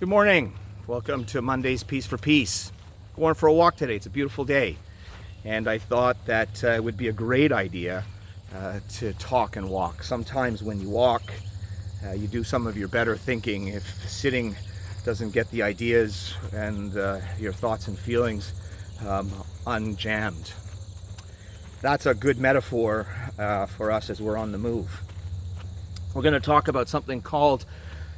Good morning. Welcome to Monday's Peace for Peace. Going for a walk today. It's a beautiful day. And I thought that it would be a great idea to talk and walk. Sometimes when you walk, you do some of your better thinking. If sitting doesn't get the ideas and your thoughts and feelings unjammed. That's a good metaphor for us as we're on the move. We're going to talk about something called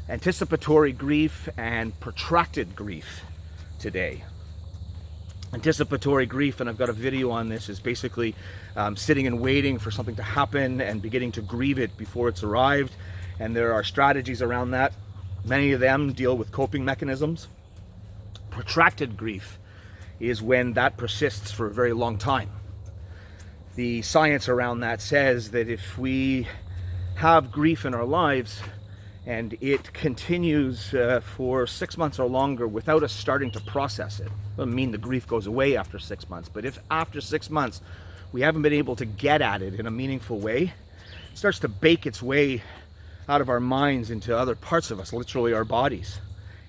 anticipatory grief and protracted grief today. Anticipatory grief, and I've got a video on this, is basically sitting and waiting for something to happen and beginning to grieve it before it's arrived. And there are strategies around that. Many of them deal with coping mechanisms. Protracted grief is when that persists for a very long time. The science around that says that if we have grief in our lives and it continues for 6 months or longer without us starting to process it. Doesn't mean the grief goes away after 6 months, but if after 6 months we haven't been able to get at it in a meaningful way, it starts to bake its way out of our minds into other parts of us, literally our bodies.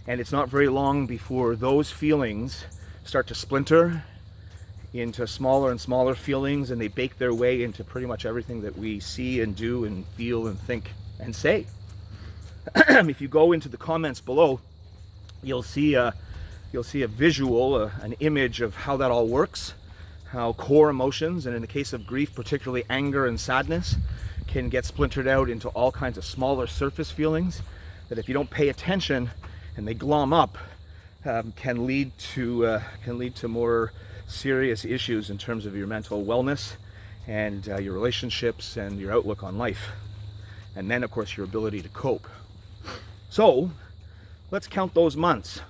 And it's not very long before those feelings start to splinter into smaller and smaller feelings, and they bake their way into pretty much everything that we see and do and feel and think and say. If you go into the comments below, you'll see a visual, an image of how that all works, how core emotions, and in the case of grief, particularly anger and sadness, can get splintered out into all kinds of smaller surface feelings that, if you don't pay attention and they glom up, can lead to more serious issues in terms of your mental wellness and your relationships and your outlook on life, and then of course your ability to cope. So let's count those months.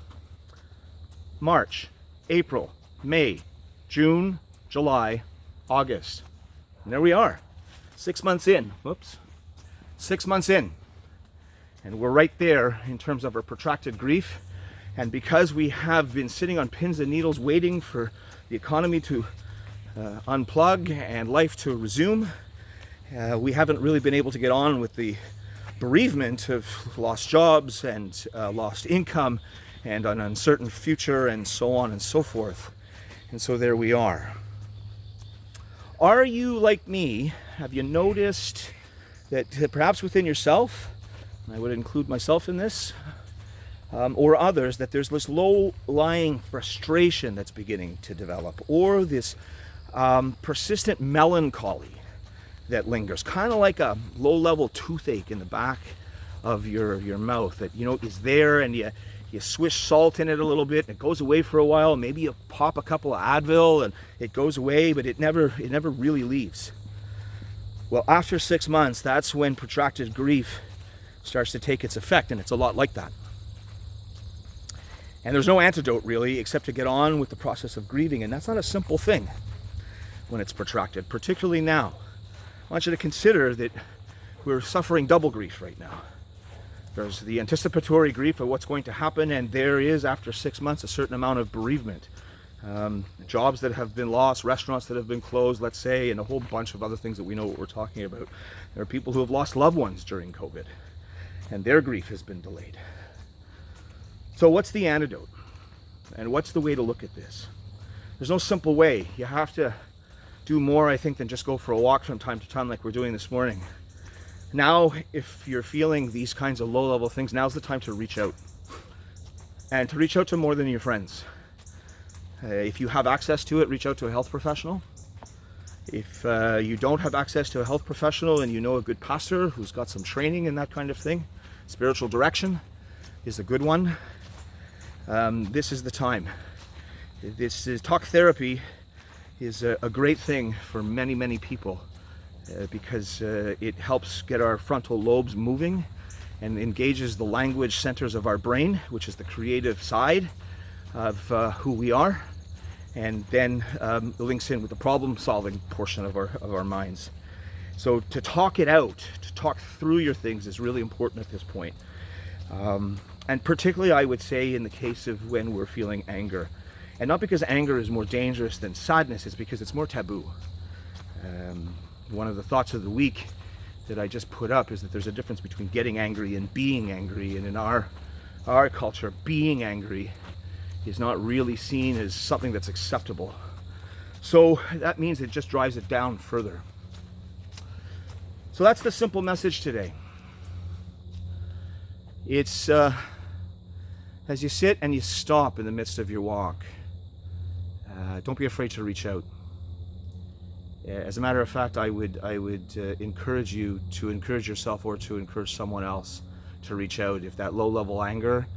March, April, May, June, July, August. And there we are, 6 months in. Whoops. 6 months in. And we're right there in terms of our protracted grief. And because we have been sitting on pins and needles waiting for the economy to unplug and life to resume, we haven't really been able to get on with the bereavement of lost jobs and lost income and an uncertain future and so on and so forth. And so there we are. Are you like me? Have you noticed that perhaps within yourself, and I would include myself in this, or others, that there's this low-lying frustration that's beginning to develop, or this persistent melancholy that lingers, kind of like a low-level toothache in the back of your mouth that, you know, is there, and you swish salt in it a little bit and it goes away for a while. Maybe you pop a couple of Advil and it goes away, but it never really leaves. Well, after 6 months, that's when protracted grief starts to take its effect, and it's a lot like that. And there's no antidote really except to get on with the process of grieving, and that's not a simple thing when it's protracted, particularly now. I want you to consider that we're suffering double grief right now. There's the anticipatory grief of what's going to happen, and there is, after 6 months, a certain amount of bereavement. Jobs that have been lost, restaurants that have been closed, let's say, and a whole bunch of other things that we know what we're talking about. There are people who have lost loved ones during COVID, and their grief has been delayed. So what's the antidote? And what's the way to look at this? There's no simple way. You have to do more, I think, than just go for a walk from time to time like we're doing this morning. Now, if you're feeling these kinds of low-level things, now's the time to reach out. And to reach out to more than your friends. If you have access to it, reach out to a health professional. If you don't have access to a health professional and you know a good pastor who's got some training in that kind of thing, spiritual direction is a good one. This is the time. Talk therapy is a great thing for many people because it helps get our frontal lobes moving and engages the language centers of our brain, which is the creative side of who we are, and then links in with the problem-solving portion of our minds. So to talk it out, to talk through your things is really important at this point. And particularly, I would say, in the case of when we're feeling anger. And not because anger is more dangerous than sadness, it's because it's more taboo. One of the thoughts of the week that I just put up is that there's a difference between getting angry and being angry. And in our our culture, being angry is not really seen as something that's acceptable. So that means it just drives it down further. So that's the simple message today. It's as you sit and you stop in the midst of your walk, don't be afraid to reach out. As a matter of fact, I would encourage you to encourage yourself or to encourage someone else to reach out if that low-level anger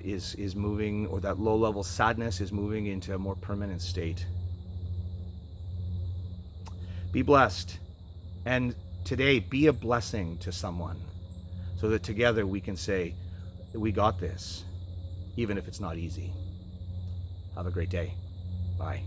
is moving, or that low-level sadness is moving into a more permanent state. Be blessed, and today be a blessing to someone, so that together we can say, we got this, even if it's not easy. Have a great day. Bye.